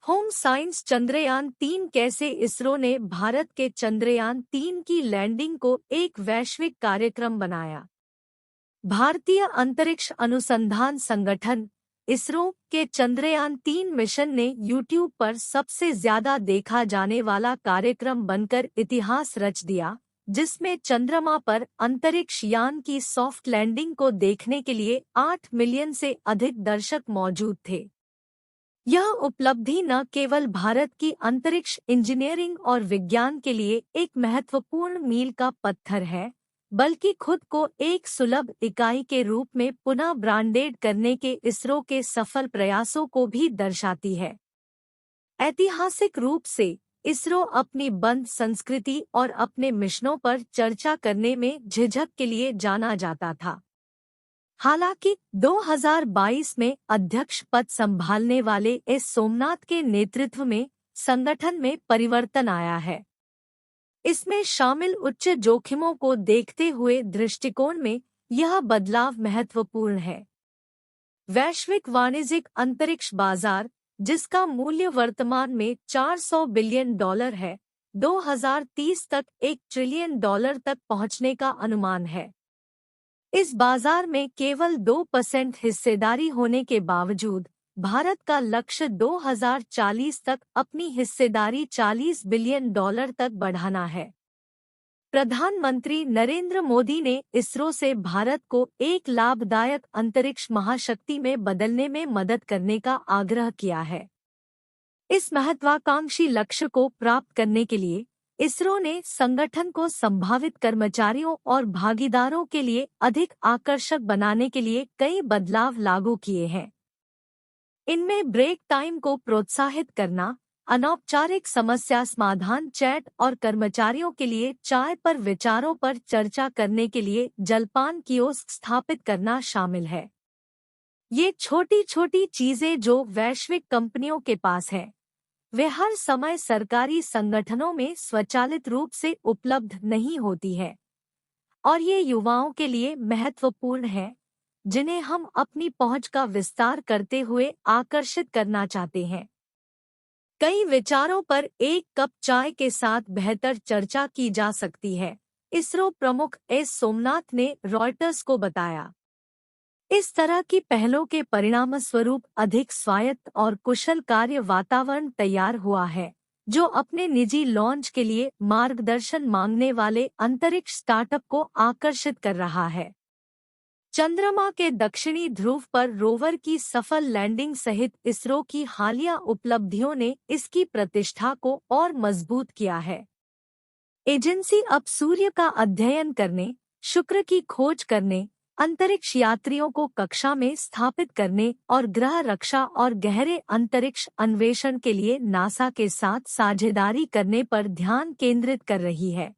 Home science Chandrayaan-3 कैसे इसरो ने भारत के चंद्रयान-3 की लैंडिंग को एक वैश्विक कार्यक्रम बनाया। भारतीय अंतरिक्ष अनुसंधान संगठन इसरो के चंद्रयान-3 मिशन ने यूट्यूब पर सबसे ज्यादा देखा जाने वाला कार्यक्रम बनकर इतिहास रच दिया, जिसमें चंद्रमा पर अंतरिक्ष यान की सॉफ्ट लैंडिंग को देखने के लिए 8 मिलियन से अधिक दर्शक मौजूद थे। यह उपलब्धि न केवल भारत की अंतरिक्ष इंजीनियरिंग और विज्ञान के लिए एक महत्वपूर्ण मील का पत्थर है, बल्कि खुद को एक सुलभ इकाई के रूप में पुनः ब्रांडेड करने के इसरो के सफल प्रयासों को भी दर्शाती है। ऐतिहासिक रूप से इसरो अपनी बंद संस्कृति और अपने मिशनों पर चर्चा करने में झिझक के लिए जाना जाता था। हालांकि 2022 में अध्यक्ष पद संभालने वाले एस सोमनाथ के नेतृत्व में संगठन में परिवर्तन आया है। इसमें शामिल उच्च जोखिमों को देखते हुए दृष्टिकोण में यह बदलाव महत्वपूर्ण है। वैश्विक वाणिज्यिक अंतरिक्ष बाजार, जिसका मूल्य वर्तमान में $400 बिलियन है, 2030 तक $1 ट्रिलियन तक पहुंचने का अनुमान है। इस बाजार में केवल 2% हिस्सेदारी होने के बावजूद भारत का लक्ष्य 2040 तक अपनी हिस्सेदारी $40 बिलियन तक बढ़ाना है। प्रधानमंत्री नरेंद्र मोदी ने इसरो से भारत को एक लाभदायक अंतरिक्ष महाशक्ति में बदलने में मदद करने का आग्रह किया है। इस महत्वाकांक्षी लक्ष्य को प्राप्त करने के लिए इसरो ने संगठन को संभावित कर्मचारियों और भागीदारों के लिए अधिक आकर्षक बनाने के लिए कई बदलाव लागू किए हैं। इनमें ब्रेक टाइम को प्रोत्साहित करना, अनौपचारिक समस्या समाधान चैट और कर्मचारियों के लिए चाय पर विचारों पर चर्चा करने के लिए जलपान कियोस्क स्थापित करना शामिल है। ये छोटी छोटी चीजें जो वैश्विक कंपनियों के पास हैं, वे हर समय सरकारी संगठनों में स्वचालित रूप से उपलब्ध नहीं होती है, और ये युवाओं के लिए महत्वपूर्ण है, जिन्हें हम अपनी पहुंच का विस्तार करते हुए आकर्षित करना चाहते हैं। कई विचारों पर एक कप चाय के साथ बेहतर चर्चा की जा सकती है, इसरो प्रमुख एस सोमनाथ ने रॉयटर्स को बताया। इस तरह की पहलों के परिणामस्वरूप अधिक स्वायत्त और कुशल कार्य वातावरण तैयार हुआ है, जो अपने निजी लॉन्च के लिए मार्गदर्शन मांगने वाले अंतरिक्ष स्टार्टअप को आकर्षित कर रहा है। चंद्रमा के दक्षिणी ध्रुव पर रोवर की सफल लैंडिंग सहित इसरो की हालिया उपलब्धियों ने इसकी प्रतिष्ठा को और मजबूत किया है। एजेंसी अब सूर्य का अध्ययन करने, शुक्र की खोज करने, अंतरिक्ष यात्रियों को कक्षा में स्थापित करने और ग्रह रक्षा और गहरे अंतरिक्ष अन्वेषण के लिए नासा के साथ साझेदारी करने पर ध्यान केंद्रित कर रही है।